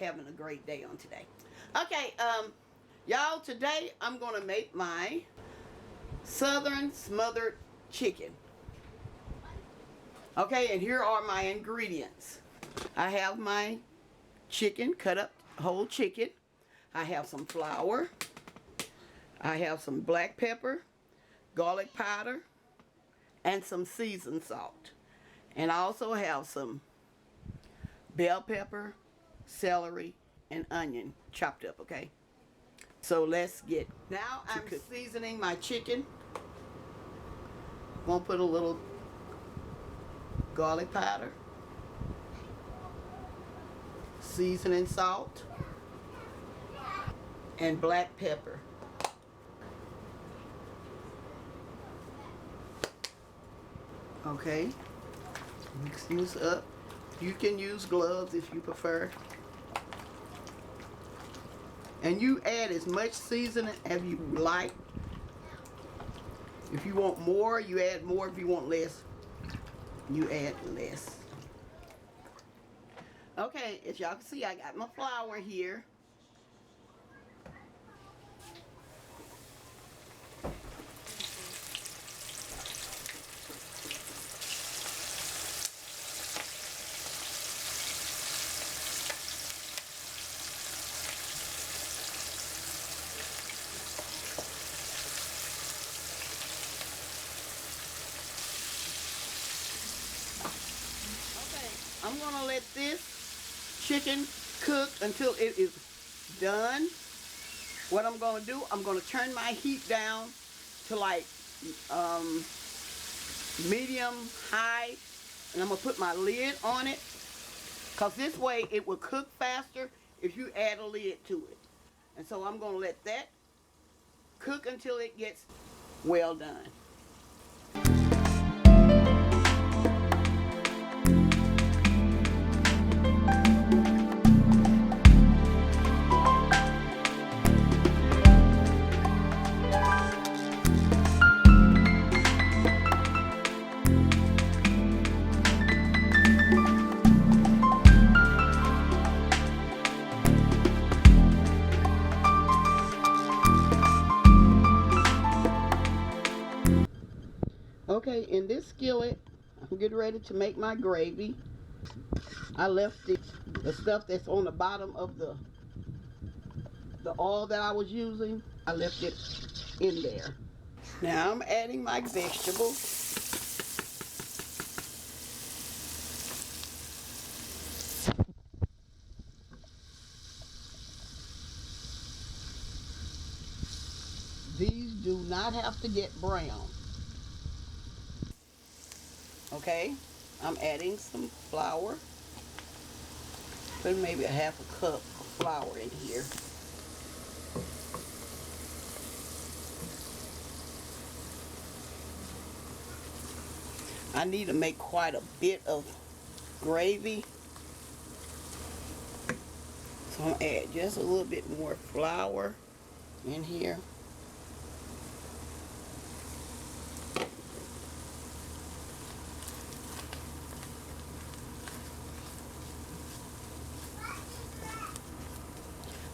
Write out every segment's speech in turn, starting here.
having a great day on today. Okay, y'all, today I'm going to make my Southern smothered chicken. Okay, and here are my ingredients. I have my chicken, cut up whole chicken. I have some flour. I have some black pepper, garlic powder, and some seasoned salt. And I also have some bell pepper, celery, and onion chopped up, okay? So let's get now I'm seasoning my chicken. I'm gonna put a little garlic powder, seasoning salt, and black pepper. Okay, mix this up. You can use gloves if you prefer. And you add as much seasoning as you like. If you want more, you add more. If you want less, you add less. Okay, as y'all can see, I got my flour here. I'm gonna let this chicken cook until it is done. What I'm gonna do, I'm gonna turn my heat down to like medium high, and I'm gonna put my lid on it, because this way it will cook faster if you add a lid to it. And so I'm gonna let that cook until it gets well done. Okay, in this skillet, I'm getting ready to make my gravy. I left the stuff that's on the bottom of the oil that I was using. I left it in there. Now I'm adding my vegetables. These do not have to get brown. Okay, I'm adding some flour. Put maybe a half a cup of flour in here. I need to make quite a bit of gravy. So I'm going to add just a little bit more flour in here.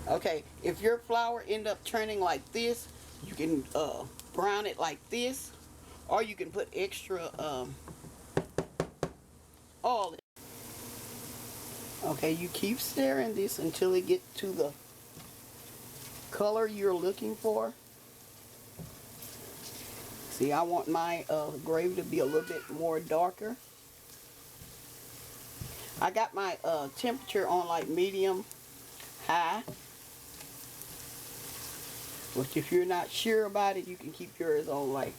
Okay, if your flour end up turning like this, you can brown it like this, or you can put extra oil in. Okay, you keep stirring this until it gets to the color you're looking for. See, I want my gravy to be a little bit more darker. I got my temperature on like medium high. Which, if you're not sure about it, you can keep yours on like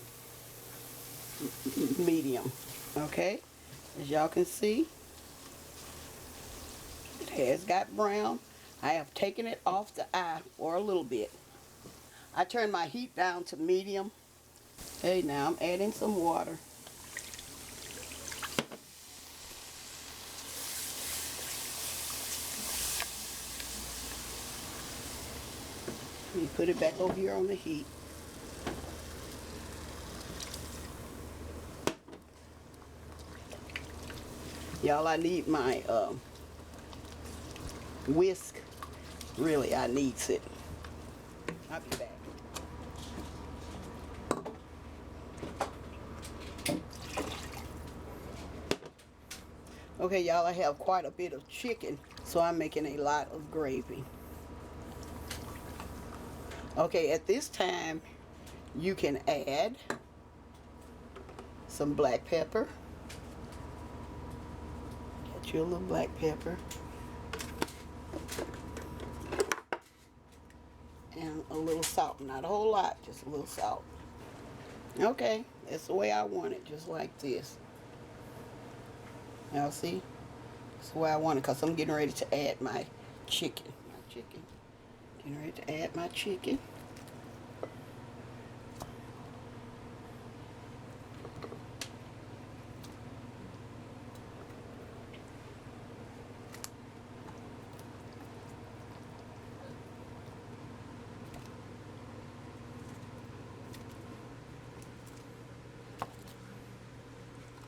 medium. Okay, as y'all can see, it has got brown. I have taken it off the eye for a little bit. I turned my heat down to medium. Okay, now I'm adding some water. Let me put it back over here on the heat. Y'all, I need my whisk Really, I needs it. I'll be back. Okay, y'all, I have quite a bit of chicken, so I'm making a lot of gravy. Okay, at this time, you can add some black pepper. Get you a little black pepper. And a little salt. Not a whole lot, just a little salt. Okay, that's the way I want it, just like this. Y'all see? That's the way I want it, because I'm getting ready to add my chicken. Getting ready to add my chicken.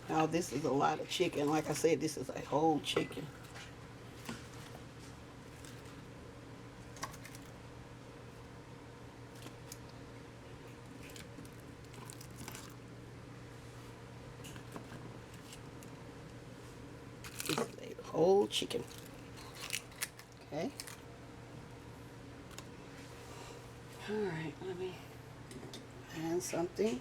Now this is a lot of chicken. Like I said, this is a whole chicken. This is a whole chicken. Okay. Alright, let me find something.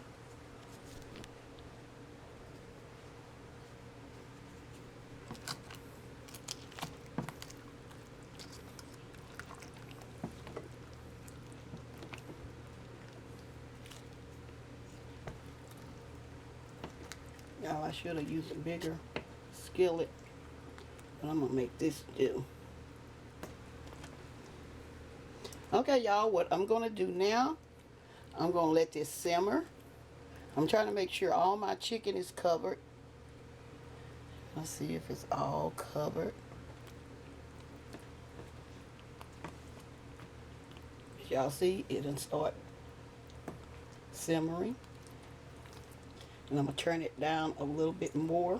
Y'all, I should have used a bigger skillet, but I'm gonna make this do. Okay, y'all, what I'm gonna do now, I'm gonna let this simmer. I'm trying to make sure all my chicken is covered. Let's see if it's all covered. Y'all see, it done start simmering. And I'm going to turn it down a little bit more.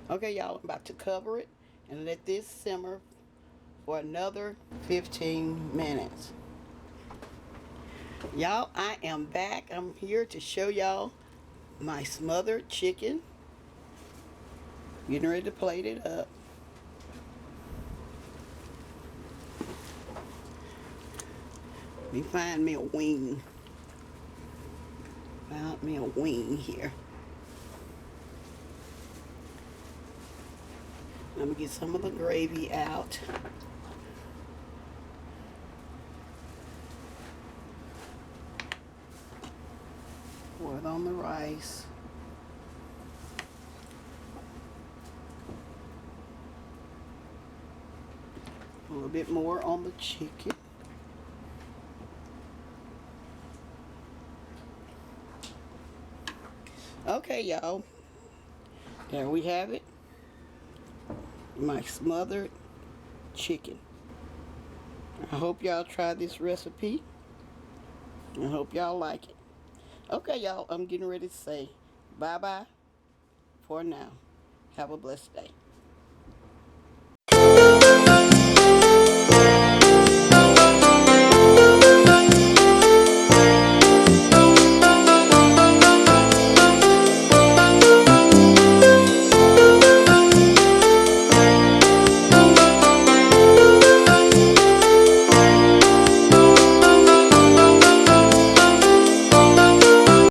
Okay, y'all, I'm about to cover it and let this simmer for another 15 minutes. Y'all, I am back. I'm here to show y'all my smothered chicken. Getting ready to plate it up. Let me find me a wing. Found me a wing here. Let me get some of the gravy out. Pour it on the rice. A little bit more on the chicken. Okay, y'all. There we have it. My smothered chicken. I hope y'all try this recipe. I hope y'all like it. Okay, y'all, I'm getting ready to say bye-bye for now. Have a blessed day.